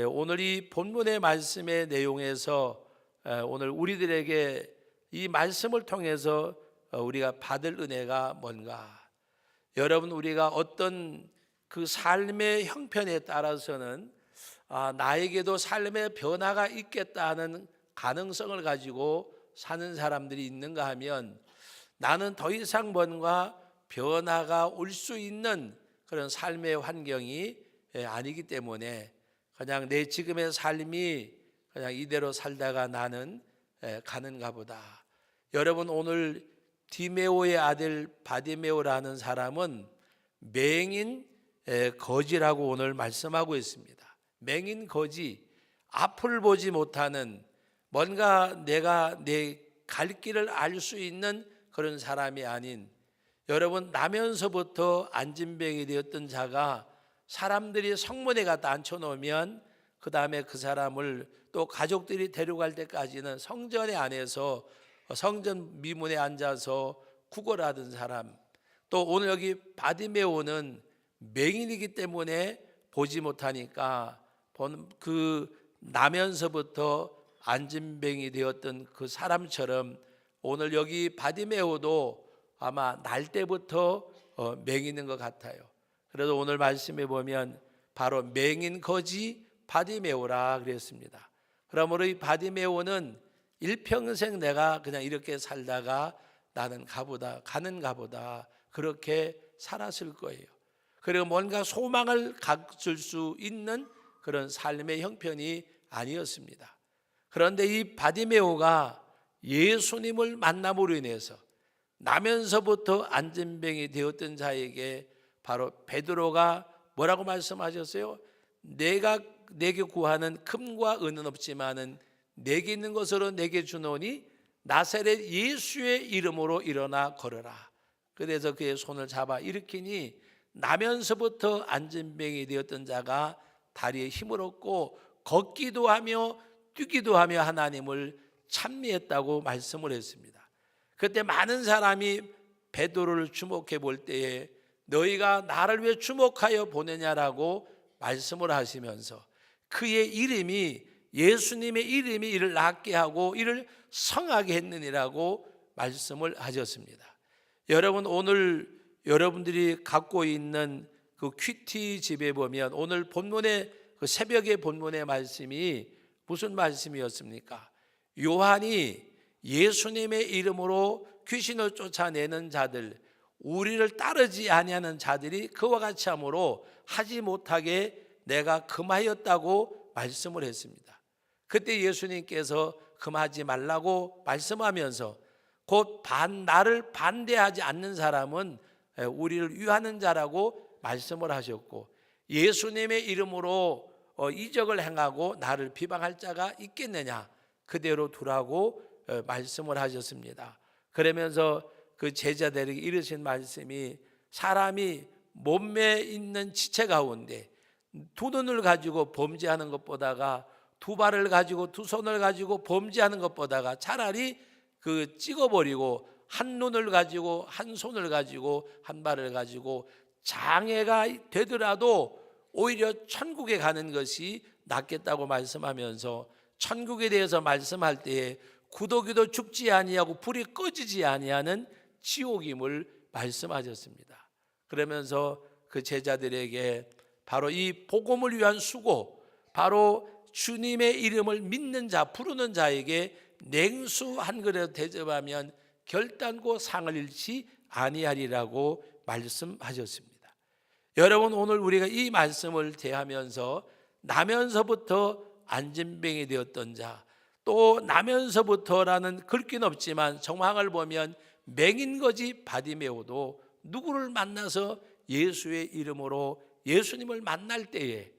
오늘 이 본문의 말씀의 내용에서 오늘 우리들에게 이 말씀을 통해서 우리가 받을 은혜가 뭔가? 여러분, 우리가 어떤 그 삶의 형편에 따라서는 나에게도 삶의 변화가 있겠다 하는 가능성을 가지고 사는 사람들이 있는가 하면, 나는 더 이상 뭔가 변화가 올 수 있는 그런 삶의 환경이 아니기 때문에 그냥 내 지금의 삶이 그냥 이대로 살다가 나는 가는가 보다. 여러분, 오늘 디메오의 아들 바디메오라는 사람은 맹인 거지라고 오늘 말씀하고 있습니다. 맹인 거지, 앞을 보지 못하는, 뭔가 내가 내 갈 길을 알 수 있는 그런 사람이 아닌, 여러분, 나면서부터 안진병이 되었던 자가 사람들이 성문에 갖다 앉혀놓으면 그 다음에 그 사람을 또 가족들이 데려갈 때까지는 성전에 안에서 성전 미문에 앉아서 구걸하던 사람, 또 오늘 여기 바디메오는 맹인이기 때문에 보지 못하니까 그 나면서부터 안진병이 되었던 그 사람처럼 오늘 여기 바디메오도 아마 날 때부터 맹인인 것 같아요. 그래도 오늘 말씀해 보면 바로 맹인 거지 바디메오라 그랬습니다. 그러므로 이 바디메오는 일평생 내가 그냥 이렇게 살다가 나는 가는가 보다 그렇게 살았을 거예요. 그리고 뭔가 소망을 갖출 수 있는 그런 삶의 형편이 아니었습니다. 그런데 이 바디메오가 예수님을 만남으로 인해서 나면서부터 안진병이 되었던 자에게 바로 베드로가 뭐라고 말씀하셨어요? 내가 내게 구하는 금과 은은 없지만은 내게 있는 것으로 내게 주노니 나사렛 예수의 이름으로 일어나 걸어라. 그래서 그의 손을 잡아 일으키니 나면서부터 안진병이 되었던 자가 다리에 힘을 얻고 걷기도 하며 뛰기도 하며 하나님을 찬미했다고 말씀을 했습니다. 그때 많은 사람이 베드로를 주목해 볼 때에 너희가 나를 왜 주목하여 보느냐라고 말씀을 하시면서 그의 이름이, 예수님의 이름이 이를 낫게 하고 이를 성하게 했느니라고 말씀을 하셨습니다. 여러분, 오늘 여러분들이 갖고 있는 그 큐티 집에 보면 오늘 본문의 그 새벽의 본문의 말씀이 무슨 말씀이었습니까? 요한이 예수님의 이름으로 귀신을 쫓아내는 자들, 우리를 따르지 아니하는 자들이 그와 같이 함으로 하지 못하게 내가 금하였다고 말씀을 했습니다. 그때 예수님께서 금하지 말라고 말씀하면서 곧 나를 반대하지 않는 사람은 우리를 위하는 자라고 말씀을 하셨고, 예수님의 이름으로 이적을 행하고 나를 비방할 자가 있겠느냐, 그대로 두라고 말씀을 하셨습니다. 그러면서 그 제자들에게 이르신 말씀이, 사람이 몸에 있는 지체 가운데 두 눈을 가지고 범죄하는 것보다가 두 발을 가지고 두 손을 가지고 범죄하는 것보다가 차라리 그 찍어버리고 한 눈을 가지고 한 손을 가지고 한 발을 가지고 장애가 되더라도 오히려 천국에 가는 것이 낫겠다고 말씀하면서 천국에 대해서 말씀할 때에 구더기도 죽지 아니하고 불이 꺼지지 아니하는 지옥임을 말씀하셨습니다. 그러면서 그 제자들에게 바로 이 복음을 위한 수고, 바로 주님의 이름을 믿는 자, 부르는 자에게 냉수 한 그릇 대접하면 결단코 상을 잃지 아니하리라고 말씀하셨습니다. 여러분, 오늘 우리가 이 말씀을 대하면서 나면서부터 안진병이 되었던 자, 또 나면서부터라는 글귀는 없지만 정황을 보면 맹인거지 바디메오도 누구를 만나서 예수의 이름으로 예수님을 만날 때에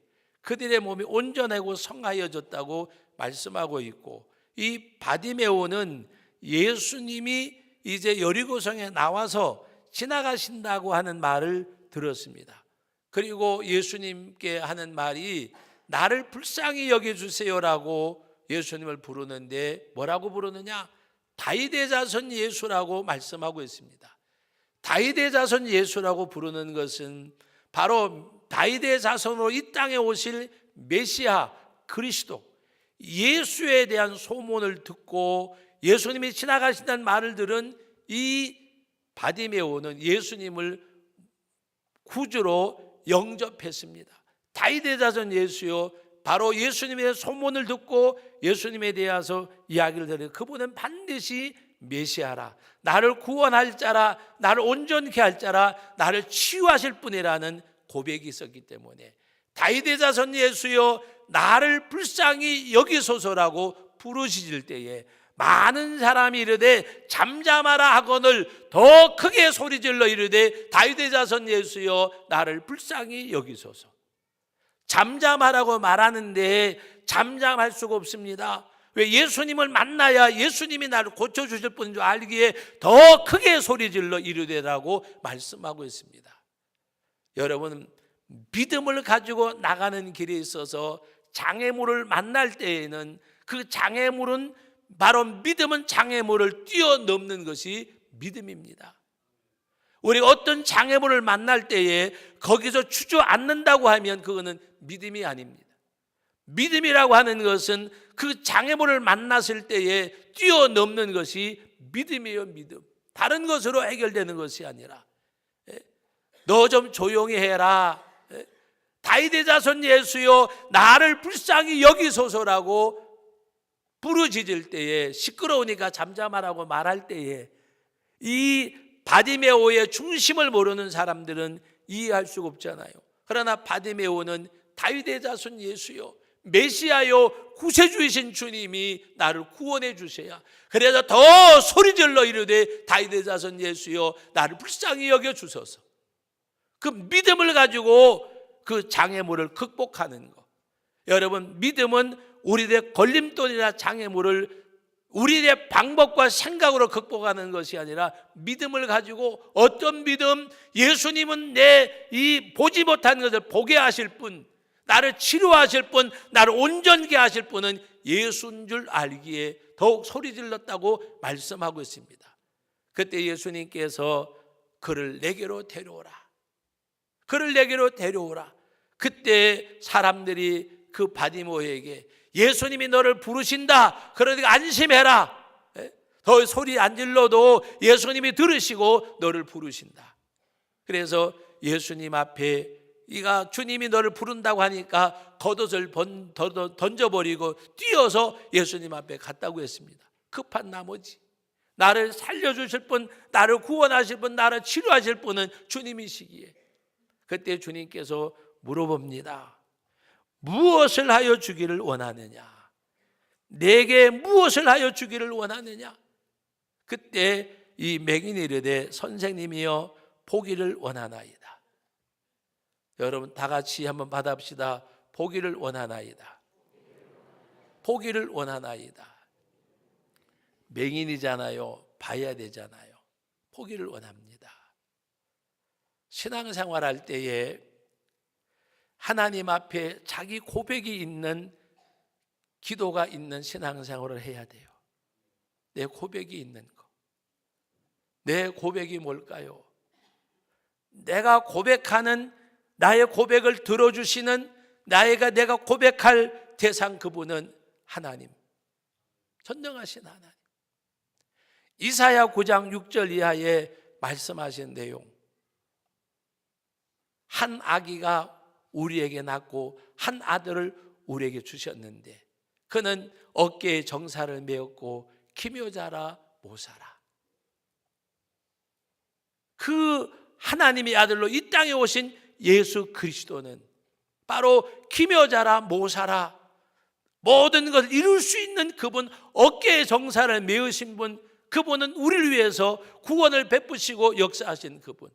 그들의 몸이 온전하고 성하여졌다고 말씀하고 있고, 이 바디메오는 예수님이 이제 여리고성에 나와서 지나가신다고 하는 말을 들었습니다. 그리고 예수님께 하는 말이 나를 불쌍히 여겨주세요라고 예수님을 부르는데 뭐라고 부르느냐? 다윗의 자손 예수라고 말씀하고 있습니다. 다윗의 자손 예수라고 부르는 것은 바로 다윗의 자손으로 이 땅에 오실 메시아 그리스도 예수에 대한 소문을 듣고 예수님이 지나가신다는 말을 들은 이 바디메오는 예수님을 구주로 영접했습니다. 다윗의 자손 예수요, 바로 예수님의 소문을 듣고 예수님에 대해서 이야기를 들어요. 그분은 반드시 메시아라, 나를 구원할 자라, 나를 온전케 할 자라, 나를 치유하실 분이라는 고백이 있었기 때문에 다윗의 자손 예수여 나를 불쌍히 여기소서라고 부르짖을 때에 많은 사람이 이르되 잠잠하라 하거늘 더 크게 소리질러 이르되 다윗의 자손 예수여 나를 불쌍히 여기소서. 잠잠하라고 말하는데 잠잠할 수가 없습니다. 왜? 예수님을 만나야 예수님이 나를 고쳐주실 분인 줄 알기에 더 크게 소리질러 이르되라고 말씀하고 있습니다. 여러분, 믿음을 가지고 나가는 길에 있어서 장애물을 만날 때에는 그 장애물은 바로 믿음은 장애물을 뛰어넘는 것이 믿음입니다. 우리가 어떤 장애물을 만날 때에 거기서 주저앉는다고 하면 그거는 믿음이 아닙니다. 믿음이라고 하는 것은 그 장애물을 만났을 때에 뛰어넘는 것이 믿음이에요. 믿음. 다른 것으로 해결되는 것이 아니라 너 좀 조용히 해라, 다윗의 자손 예수여 나를 불쌍히 여기소서라고 부르짖을 때에, 시끄러우니까 잠잠하라고 말할 때에 이 바디메오의 중심을 모르는 사람들은 이해할 수가 없잖아요. 그러나 바디메오는 다윗의 자손 예수여 메시아여 구세주이신 주님이 나를 구원해 주셔야, 그래서 더 소리질러 이르되 다윗의 자손 예수여 나를 불쌍히 여겨 주소서. 그 믿음을 가지고 그 장애물을 극복하는 것. 여러분, 믿음은 우리의 걸림돌이나 장애물을 우리의 방법과 생각으로 극복하는 것이 아니라 믿음을 가지고, 어떤 믿음? 예수님은 내 이 보지 못한 것을 보게 하실 분, 나를 치료하실 분, 나를 온전케 하실 분은 예수인 줄 알기에 더욱 소리질렀다고 말씀하고 있습니다. 그때 예수님께서 그를 내게로 데려오라, 그를 내게로 데려오라. 그때 사람들이 그 바디메오에게 예수님이 너를 부르신다, 그러니까 안심해라, 더 소리 안 질러도 예수님이 들으시고 너를 부르신다. 그래서 예수님 앞에 이가 주님이 너를 부른다고 하니까 겉옷을 던져버리고 뛰어서 예수님 앞에 갔다고 했습니다. 급한 나머지 나를 살려주실 분, 나를 구원하실 분, 나를 치료하실 분은 주님이시기에 그때 주님께서 물어봅니다. 무엇을 하여 주기를 원하느냐? 내게 무엇을 하여 주기를 원하느냐? 그때 이 맹인이 이르되 선생님이여 보기를 원하나이다. 여러분 다 같이 한번 받아봅시다. 보기를 원하나이다. 보기를 원하나이다. 맹인이잖아요. 봐야 되잖아요. 보기를 원합니다. 신앙생활할 때에 하나님 앞에 자기 고백이 있는, 기도가 있는 신앙생활을 해야 돼요. 내 고백이 있는 거. 내 고백이 뭘까요? 내가 고백하는, 나의 고백을 들어주시는, 내가 고백할 대상, 그분은 하나님, 전능하신 하나님. 이사야 9장 6절 이하에 말씀하신 내용, 한 아기가 우리에게 낳고 한 아들을 우리에게 주셨는데 그는 어깨에 정사를 메었고 기묘자라 모사라. 그 하나님의 아들로 이 땅에 오신 예수 그리스도는 바로 기묘자라 모사라, 모든 것을 이룰 수 있는 그분, 어깨에 정사를 메으신 분, 그분은 우리를 위해서 구원을 베푸시고 역사하신 그분.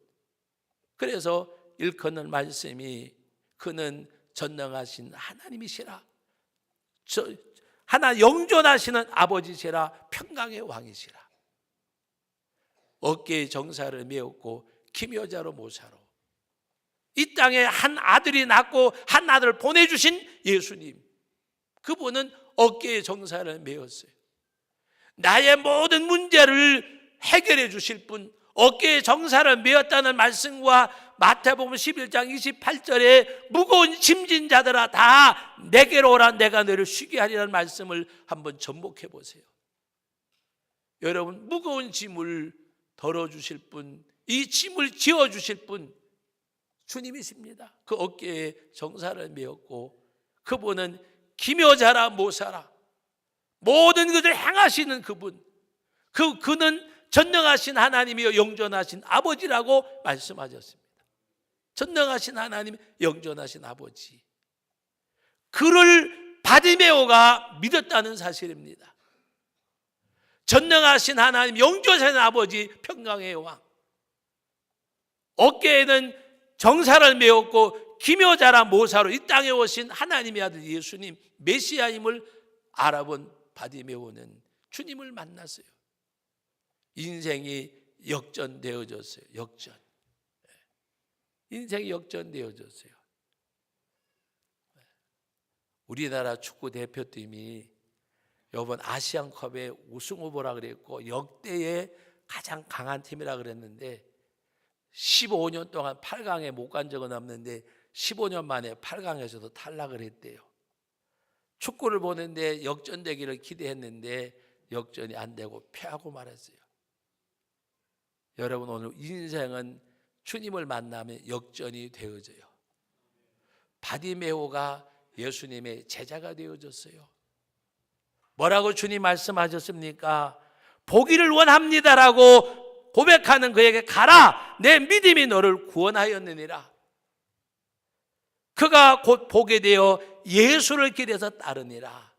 그래서 일컫는 말씀이 그는 전능하신 하나님이시라, 하나 영존하시는 아버지시라, 평강의 왕이시라. 어깨에 정사를 메었고 기묘자로 모사로 이 땅에 한 아들이 낳고 한 아들을 보내주신 예수님, 그분은 어깨에 정사를 메었어요. 나의 모든 문제를 해결해 주실 분, 어깨에 정사를 메었다는 말씀과 마태복음 11장 28절에 무거운 짐진 자들아 다 내게로 오라 내가 너를 쉬게 하리라는 말씀을 한번 접목해 보세요. 여러분, 무거운 짐을 덜어주실 분, 이 짐을 지어주실 분 주님이십니다. 그 어깨에 정사를 메었고 그분은 기묘자라 모사라 모든 것을 행하시는 그분, 그는 전능하신 하나님이요 영존하신 아버지라고 말씀하셨습니다. 전능하신 하나님, 영존하신 아버지. 그를 바디메오가 믿었다는 사실입니다. 전능하신 하나님, 영존하신 아버지, 평강의 왕. 어깨에는 정사를 메었고 기묘자라 모사로 이 땅에 오신 하나님의 아들 예수님 메시아임을 알아본 바디메오는 주님을 만났어요. 인생이 역전되어졌어요. 역전. 인생이 역전되어졌어요. 우리나라 축구 대표팀이 이번 아시안컵의 우승 후보라 그랬고 역대의 가장 강한 팀이라 그랬는데 15년 동안 8강에 못 간 적은 없는데 15년 만에 8강에서도 탈락을 했대요. 축구를 보는데 역전되기를 기대했는데 역전이 안 되고 패하고 말았어요. 여러분, 오늘 인생은 주님을 만나면 역전이 되어져요. 바디메오가 예수님의 제자가 되어졌어요. 뭐라고 주님 말씀하셨습니까? 보기를 원합니다라고 고백하는 그에게 가라, 내 믿음이 너를 구원하였느니라. 그가 곧 보게 되어 예수를 길에서 따르니라.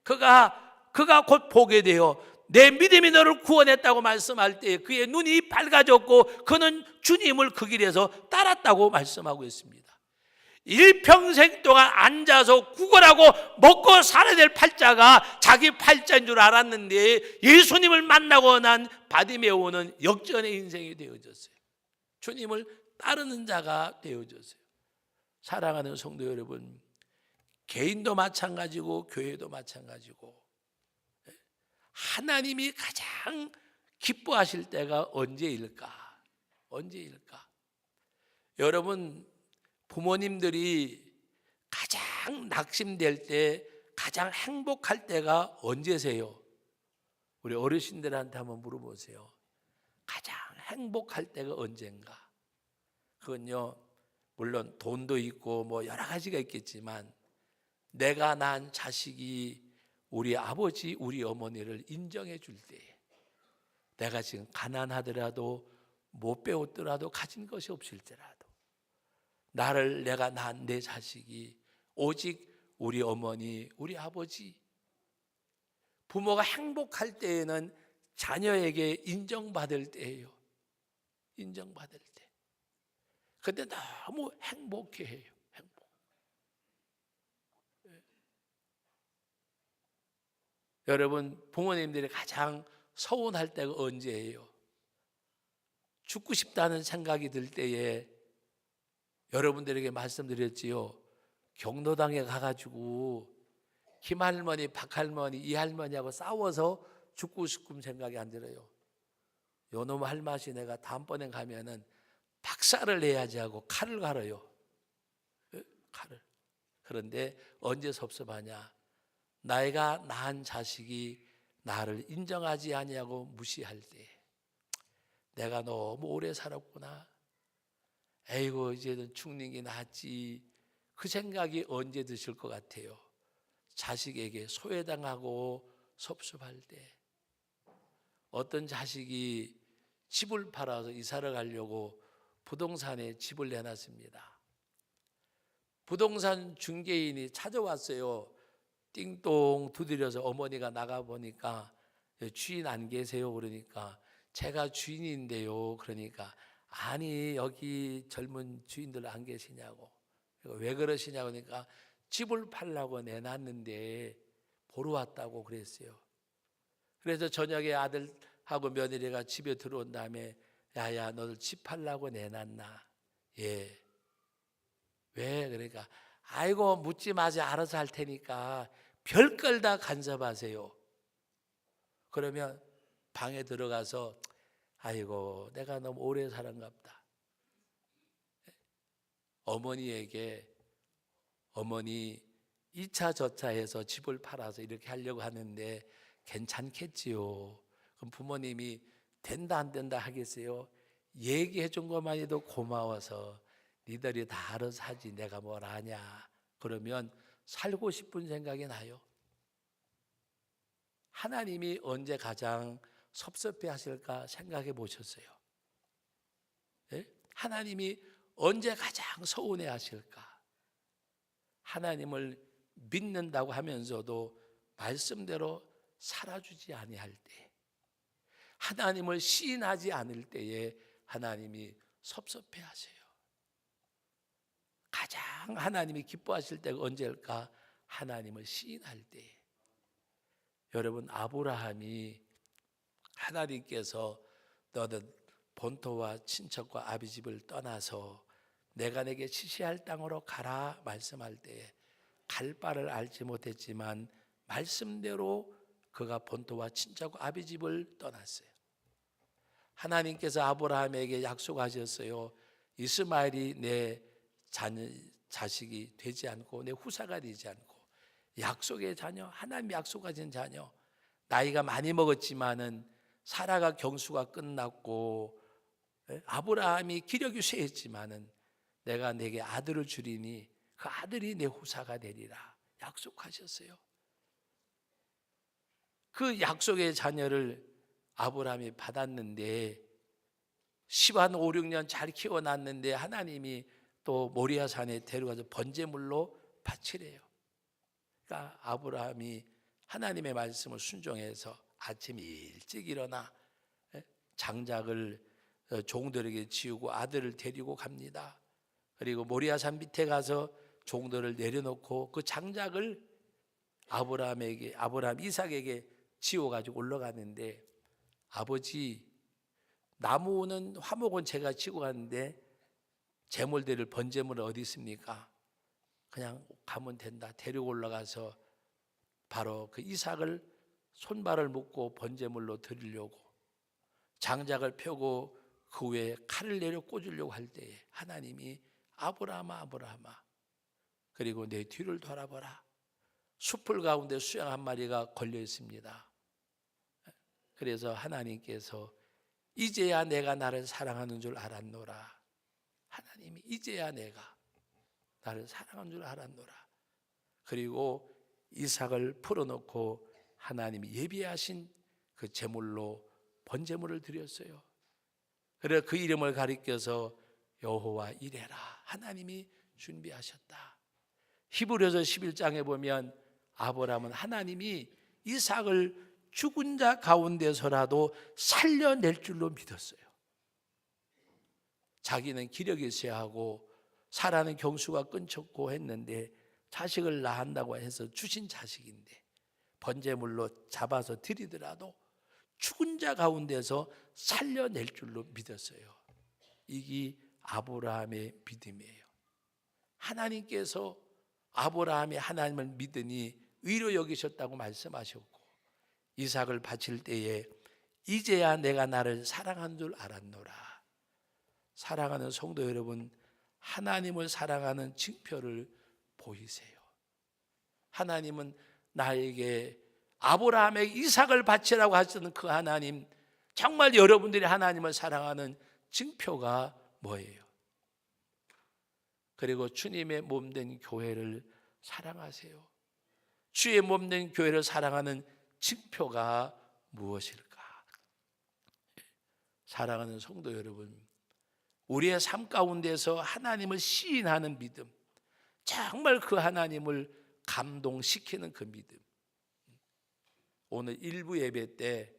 그가 곧 보게 되어 내 믿음이 너를 구원했다고 말씀할 때 그의 눈이 밝아졌고 그는 주님을 그 길에서 따랐다고 말씀하고 있습니다. 일평생 동안 앉아서 구걸하고 먹고 살아야 될 팔자가 자기 팔자인 줄 알았는데 예수님을 만나고 난 바디메오는 역전의 인생이 되어졌어요. 주님을 따르는 자가 되어졌어요. 사랑하는 성도 여러분, 개인도 마찬가지고 교회도 마찬가지고 하나님이 가장 기뻐하실 때가 언제일까? 언제일까? 여러분, 부모님들이 가장 낙심될 때, 가장 행복할 때가 언제세요? 우리 어르신들한테 한번 물어보세요. 가장 행복할 때가 언젠가? 그건요, 물론 돈도 있고 뭐 여러 가지가 있겠지만 내가 낳은 자식이 우리 아버지, 우리 어머니를 인정해 줄 때, 내가 지금 가난하더라도 못 배웠더라도 가진 것이 없을지라도 내가 낳은 내 자식이 오직 우리 어머니, 우리 아버지, 부모가 행복할 때에는 자녀에게 인정받을 때예요. 인정받을 때. 근데 너무 행복해 해요. 행복. 여러분, 부모님들이 가장 서운할 때가 언제예요? 죽고 싶다는 생각이 들 때에 여러분들에게 말씀드렸지요. 경로당에 가가지고 김할머니, 박할머니, 이할머니하고 싸워서 죽고 싶은 생각이 안 들어요. 요놈 할맛이 내가 다음번에 가면은 박살을 내야지 하고 칼을 갈아요. 칼을. 그런데 언제 섭섭하냐? 내가 낳은 자식이 나를 인정하지 아니하고 무시할 때, 내가 너무 오래 살았구나. 에이고 이제는 죽는 게 낫지. 그 생각이 언제 드실 것 같아요? 자식에게 소외당하고 섭섭할 때. 어떤 자식이 집을 팔아서 이사를 가려고 부동산에 집을 내놨습니다. 부동산 중개인이 찾아왔어요. 띵동 두드려서 어머니가 나가보니까 주인 안 계세요? 그러니까 제가 주인인데요. 그러니까 아니 여기 젊은 주인들 안 계시냐고. 왜 그러시냐고 하니까 집을 팔라고 내놨는데 보러 왔다고 그랬어요. 그래서 저녁에 아들하고 며느리가 집에 들어온 다음에 야야 너들 집 팔라고 내놨나? 예. 왜? 그러니까 아이고 묻지 마세요. 알아서 할 테니까 별걸 다 간섭하세요. 그러면 방에 들어가서 아이고 내가 너무 오래 살았갑다. 어머니에게 어머니 2차 저차해서 집을 팔아서 이렇게 하려고 하는데 괜찮겠지요? 그럼 부모님이 된다 안 된다 하겠어요? 얘기해 준 것만 해도 고마워서 니들이 다 알아서 하지 내가 뭘 아냐. 그러면 살고 싶은 생각이 나요. 하나님이 언제 가장 섭섭해 하실까 생각해 보셨어요? 예? 하나님이 언제 가장 서운해 하실까? 하나님을 믿는다고 하면서도 말씀대로 살아주지 아니할 때, 하나님을 시인하지 않을 때에 하나님이 섭섭해 하세요. 가장 하나님이 기뻐하실 때가 언제일까? 하나님을 시인할 때. 여러분, 아브라함이 하나님께서 너는 본토와 친척과 아비 집을 떠나서 내가 내게 지시할 땅으로 가라 말씀할 때에 갈 바를 알지 못했지만 말씀대로 그가 본토와 친척과 아비 집을 떠났어요. 하나님께서 아브라함에게 약속하셨어요. 이스마엘이 내 자식이 되지 않고 내 후사가 되지 않고 약속의 자녀, 하나님이 약속하신 자녀. 나이가 많이 먹었지만은 사라가 경수가 끝났고 아브라함이 기력이 쇠했지만은 내가 내게 아들을 주리니 그 아들이 내 후사가 되리라 약속하셨어요. 그 약속의 자녀를 아브라함이 받았는데 10한 5, 6년 잘 키워놨는데 하나님이 또 모리아산에 데려가서 번제물로 바치래요. 그러니까 아브라함이 하나님의 말씀을 순종해서 아침 일찍 일어나 장작을 종들에게 지우고 아들을 데리고 갑니다. 그리고 모리아산 밑에 가서 종들을 내려놓고 그 장작을 아브라함 이삭에게 지워가지고 올라가는데 아버지 나무는 화목은 제가 지고 갔는데 제물들을 번제물은 어디 있습니까? 그냥 가면 된다. 데리고 올라가서 바로 그 이삭을 손발을 묶고 번제물로 드리려고 장작을 펴고 그 위에 칼을 내려 꽂으려고 할 때에 하나님이 아브라함아 아브라함아 그리고 내 뒤를 돌아보라. 숲을 가운데 수양 한 마리가 걸려 있습니다. 그래서 하나님께서 이제야 내가 나를 사랑하는 줄 알았노라. 하나님이 이제야 내가 나를 사랑하는 줄 알았노라. 그리고 이삭을 풀어놓고 하나님이 예비하신 그 제물로 번제물을 드렸어요. 그래서 그 이름을 가리켜서 여호와 이레라 하나님이 준비하셨다. 히브리서 11장에 보면 아브라함은 하나님이 이삭을 죽은 자 가운데서라도 살려낼 줄로 믿었어요. 자기는 기력이 쇠하고 사라는 경수가 끊쳤고 했는데 자식을 낳는다고 해서 주신 자식인데 번제물로 잡아서 드리더라도 죽은 자 가운데서 살려낼 줄로 믿었어요. 이게 아브라함의 믿음이에요. 하나님께서 아브라함이 하나님을 믿으니 의로 여기셨다고 말씀하셨고 이삭을 바칠 때에 이제야 내가 나를 사랑한 줄 알았노라. 사랑하는 성도 여러분, 하나님을 사랑하는 증표를 보이세요. 하나님은 나에게 아브라함에게 이삭을 바치라고 하셨던 그 하나님, 정말 여러분들이 하나님을 사랑하는 증표가 뭐예요? 그리고 주님의 몸된 교회를 사랑하세요. 주의 몸된 교회를 사랑하는 증표가 무엇일까? 사랑하는 성도 여러분, 우리의 삶 가운데서 하나님을 시인하는 믿음, 정말 그 하나님을 감동시키는 그 믿음. 오늘 일부 예배 때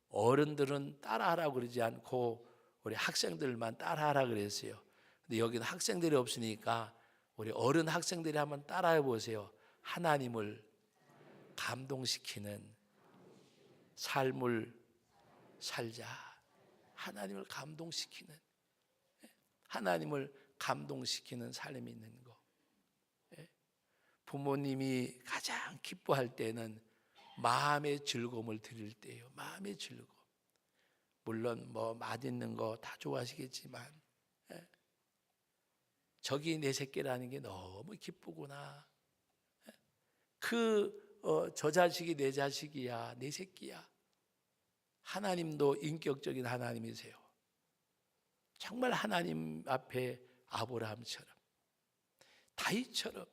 어른들은 따라하라고 그러지 않고 우리 학생들만 따라하라 그랬어요. 근데 여기는 학생들이 없으니까 우리 어른 학생들이 한번 따라해 보세요. 하나님을 감동시키는 삶을 살자. 하나님을 감동시키는, 하나님을 감동시키는 삶이 있는 거. 부모님이 가장 기뻐할 때는 마음의 즐거움을 드릴 때예요. 마음의 즐거움. 물론 뭐 맛있는 거 다 좋아하시겠지만 저기 내 새끼라는 게 너무 기쁘구나. 저 자식이 내 자식이야, 내 새끼야. 하나님도 인격적인 하나님이세요. 정말 하나님 앞에 아브라함처럼, 다윗처럼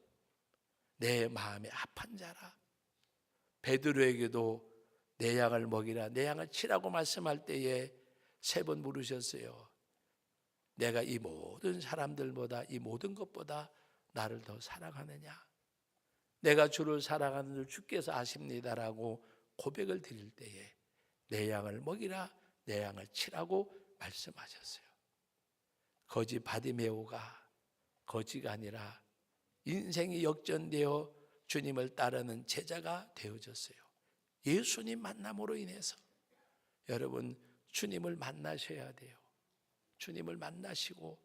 내 마음에 합한 자라. 베드로에게도 내 양을 먹이라, 내 양을 치라고 말씀할 때에 3번 물으셨어요. 내가 이 모든 사람들보다, 이 모든 것보다 나를 더 사랑하느냐? 내가 주를 사랑하는 줄 주께서 아십니다라고 고백을 드릴 때에 내 양을 먹이라, 내 양을 치라고 말씀하셨어요. 거지 바디메오가 거지가 아니라 인생이 역전되어 주님을 따르는 제자가 되어졌어요. 예수님 만남으로 인해서. 여러분, 주님을 만나셔야 돼요. 주님을 만나시고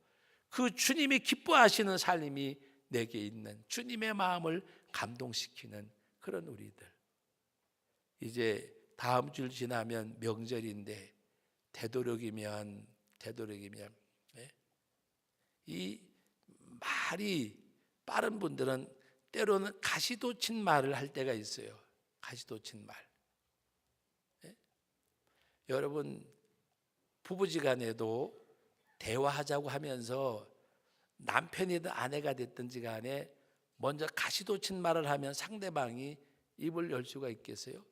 그 주님이 기뻐하시는 삶이 내게 있는, 주님의 마음을 감동시키는 그런 우리들. 이제 다음 주 지나면 명절인데 되도록이면 이 말이 빠른 분들은 때로는 가시돋친 말을 할 때가 있어요. 가시돋친 말. 여러분, 부부지간에도 대화하자고 하면서 남편이든 아내가 됐든지 간에 먼저 가시돋친 말을 하면 상대방이 입을 열 수가 있겠어요?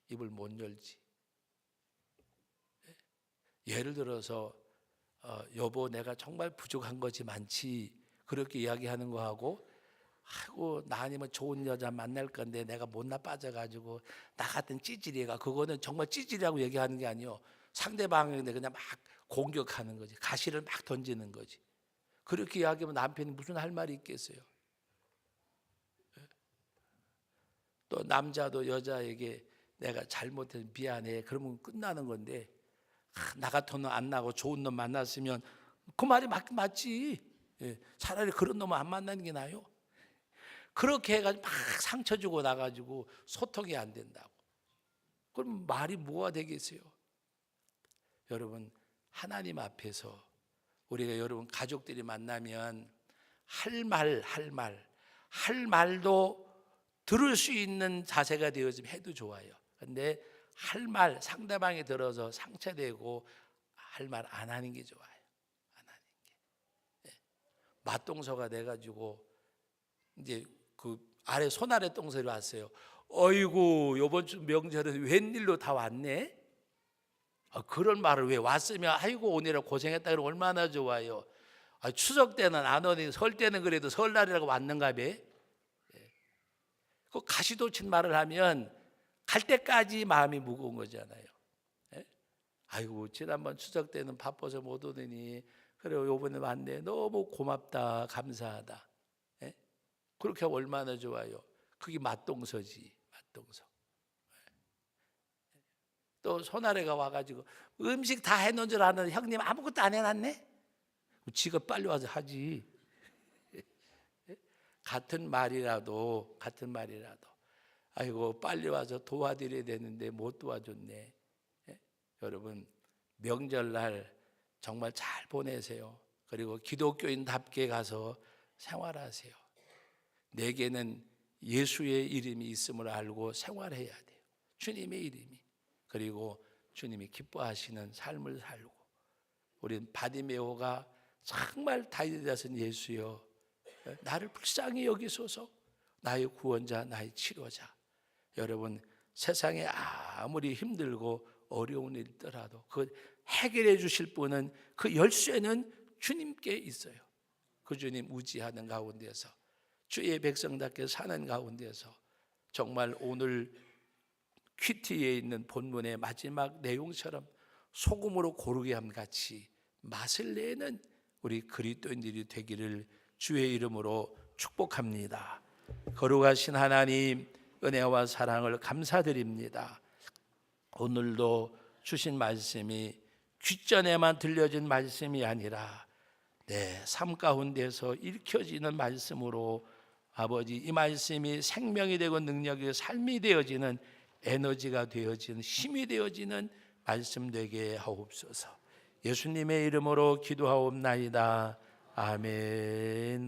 입을 못 열지. 예를 들어서 여보, 내가 정말 부족한 것이 많지, 그렇게 이야기하는 거하고, 아이고 나 아니면 좋은 여자 만날 건데 내가 못나 빠져가지고 나 같은 찌질이가, 그거는 정말 찌질이라고 얘기하는 게 아니요, 상대방에 그냥 막 공격하는 거지. 가시를 막 던지는 거지. 그렇게 이야기하면 남편이 무슨 할 말이 있겠어요? 또 남자도 여자에게 내가 잘못해서 미안해, 그러면 끝나는 건데, 나 같은 놈 안 나고 좋은 놈 만났으면 그 말이 맞지. 차라리 그런 놈 안 만나는 게 나아요. 그렇게 해가지고 막 상처 주고 나가지고 소통이 안 된다고. 그럼 말이 뭐가 되겠어요? 여러분, 하나님 앞에서 우리가, 여러분 가족들이 만나면 할 말도 들을 수 있는 자세가 되어지면 해도 좋아요. 근데 할 말 상대방이 들어서 상처되고 할 말 안 하는 게 좋아요. 안 하는 게. 맞동서가 돼가지고 이제 그 아래 손 아래 동서리 왔어요. 어이구, 요번 주 명절에 웬일로 다 왔네? 그런 말을 왜 왔으면 아이고 오늘은 고생했다 그러면 얼마나 좋아요. 추석 때는 안 오니 설 때는 그래도 설날이라고 왔는가 봐. 그 가시돋친 말을 하면 갈 때까지 마음이 무거운 거잖아요. 아이고 지난번 추석 때는 바빠서 못 오더니 그래 요번에 왔네, 너무 고맙다, 감사하다. 그렇게 하면 얼마나 좋아요. 그게 맞동서지, 맞동서. 또 손아래가 와가지고 음식 다 해놓은 줄 아는데 형님 아무것도 안 해놨네? 지가 빨리 와서 하지. 같은 말이라도 아이고 빨리 와서 도와드려야 되는데 못 도와줬네. 여러분, 명절날 정말 잘 보내세요. 그리고 기독교인답게 가서 생활하세요. 내게는 예수의 이름이 있음을 알고 생활해야 돼요. 주님의 이름이. 그리고 주님이 기뻐하시는 삶을 살고, 우리는 바디메오가 정말 다윗의 자손 예수여, 나를 불쌍히 여기소서, 나의 구원자, 나의 치료자. 여러분, 세상에 아무리 힘들고 어려운 일이 있더라도 그 해결해 주실 분은, 그 열쇠는 주님께 있어요. 그 주님 의지하는 가운데서, 주의 백성답게 사는 가운데서, 정말 오늘 퀴티에 있는 본문의 마지막 내용처럼 소금으로 고르게 함같이 맛을 내는 우리 그리스도인들이 되기를 주의 이름으로 축복합니다. 거룩하신 하나님, 은혜와 사랑을 감사드립니다. 오늘도 주신 말씀이 귓전에만 들려진 말씀이 아니라 내 삶 가운데서 읽혀지는 말씀으로, 아버지, 이 말씀이 생명이 되고 능력이 삶이 되어지는, 에너지가 되어지는, 힘이 되어지는 말씀되게 하옵소서. 예수님의 이름으로 기도하옵나이다. 아멘.